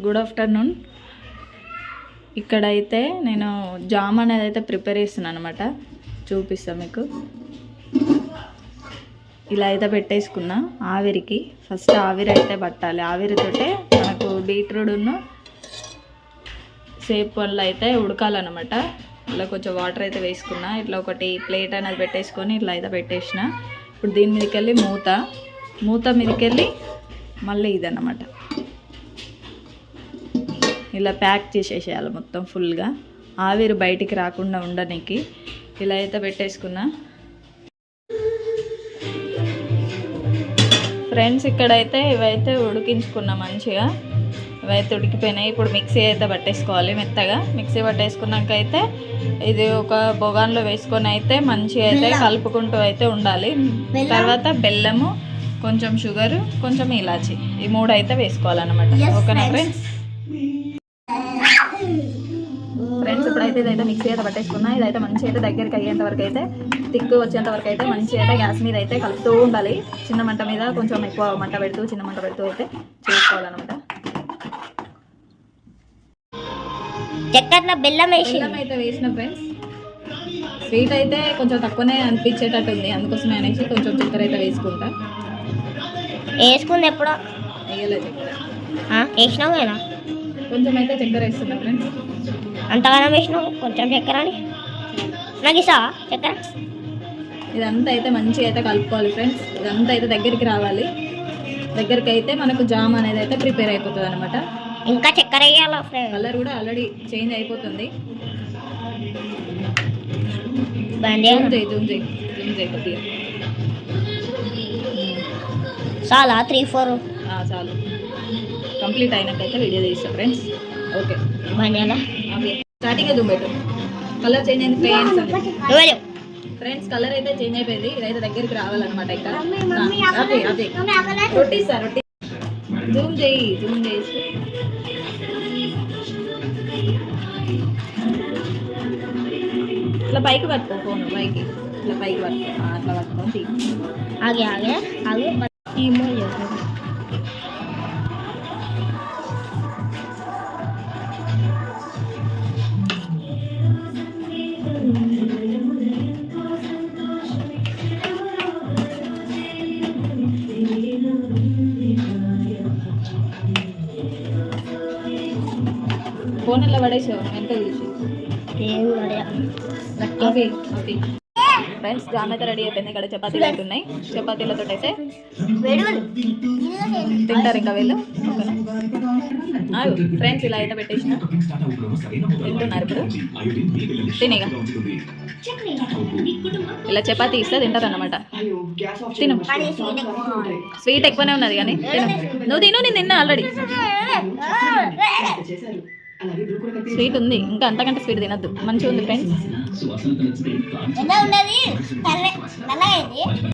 Good afternoon. ఇక్కడైతే నేను jam అనేది అయితే ప్రిపేర్ చేస్తున్నాను అనమాట. చూపిస్తాను మీకు. ఇలా అయితే పెట్టేసుకున్నా ఆవిరికి. ఫస్ట్ ఆవిరి అయితే పట్టాలి. ఆవిరితోటే మనకు బీట్రూట్ను సేపు వల్ల అయితే ఉడకాలన్నమాట. ఇలా కొంచెం వాటర్ అయితే వేసుకున్నా. ఇట్లా ఒకటి ప్లేట్ అనేది పెట్టేసుకొని ఇట్లా అయితే పెట్టేసిన. ఇప్పుడు దీని మీదకి వెళ్ళి మూత మీదకి వెళ్ళి మళ్ళీ ఇదన్నమాట ఇలా ప్యాక్ చేసేసేయాలి మొత్తం ఫుల్గా, ఆవిరి బయటికి రాకుండా ఉండడానికి. ఇలా అయితే పెట్టేసుకున్నా ఫ్రెండ్స్. ఇక్కడైతే ఇవైతే ఉడికించుకున్నా మంచిగా. ఇవైతే ఉడికిపోయినాయి. ఇప్పుడు మిక్సీ అయితే పట్టేసుకోవాలి మెత్తగా. మిక్సీ పట్టేసుకున్నాక అయితే ఇది ఒక బొగాన్లో వేసుకొని అయితే మంచిగా అయితే కలుపుకుంటూ అయితే ఉండాలి. తర్వాత బెల్లము, కొంచెం షుగరు, కొంచెం ఇలాచి, ఈ 3 అయితే వేసుకోవాలన్నమాట. ఓకేనా ఫ్రెండ్స్? ఇప్పుడైతే ఇదైతే మిక్సీ అయితే పట్టేసుకున్నా. ఇదైతే మంచి అయితే దగ్గరికి అయ్యేంత వరకు అయితే, తిక్కు వచ్చేంత వరకు అయితే మంచి అయితే గ్యాస్ మీద అయితే కలుపుతూ ఉండాలి. చిన్న మంట మీద కొంచెం ఎక్కువ మంట పెడుతూ చిన్న మంట పెడుతూ అయితే చేసుకోవాలన్నమాట. బెల్లం అయితే వేసిన ఫ్రెండ్స్. స్వీట్ అయితే కొంచెం తక్కువనే అనిపించేటట్టు ఉంది, అందుకోసమే అనేసి కొంచెం చక్కెర అయితే వేసుకుంటా. వేసుకుంది ఎప్పుడో వేయలేదు చక్కెర. వేసినావు కదా? కొంచెం అయితే చక్కెర వేస్తున్నా ఫ్రెండ్స్. అంతగానో వేసినావు కొంచెం చక్కెర అని నాకు ఇస్తావా చక్కెర? ఇదంతా అయితే మంచిగా అయితే కలుపుకోవాలి ఫ్రెండ్స్. ఇదంతా అయితే దగ్గరికి రావాలి. దగ్గరికి అయితే మనకు జామ్ అనేది అయితే ప్రిపేర్ అయిపోతుంది అనమాట. ఇంకా చక్కెర వేయాలి. కలర్ కూడా ఆల్రెడీ చేంజ్ అయిపోతుంది. కొద్దిగా చాలా 3-4 చాలు. కంప్లీట్ అయినట్టయితే వీడియో తీస్తాం ఫ్రెండ్స్. ఓకే, స్టార్టింగ్ జూమ్ పెట్టు. కలర్ చేంజ్ అయింది ఫ్రెండ్స్. కలర్ అయితే చేంజ్ అయిపోయింది. ఇదైతే దగ్గరికి రావాలన్నమాట. ఇక్కడ రొట్టి సార్, రొట్టి జూమ్ చేసి ఇట్లా పైకి పట్టుకో. ఫోన్ పైకి ఇట్లా పైకి పట్టుకో. అట్లా పట్టుకోండి. ఆగే ఫోన్ ఎలా పడేసావు? ఎంత చూసి ఫ్రెండ్స్. జామ్ అయితే రెడీ అయిపోయింది. ఇక్కడ చపాతీలు అయితే ఉన్నాయి. చపాతీలతో అయితే తింటారు ఇంకా వీళ్ళు. ఫ్రెండ్స్ ఇలా అయితే పెట్టేసిన తింటున్నారు ఇప్పుడు. తినేగా ఇలా చపాతీ ఇస్తే తింటారు అన్నమాట. తిను. స్వీట్ ఎక్కువనే ఉన్నది కానీ తిను. నువ్వు తిను, నేను తిన్నా ఆల్రెడీ. స్వీట్ ఉంది, ఇంకా అంతకంటే స్వీట్ తినద్దు. మంచిగా ఉంది ఫ్రెండ్స్.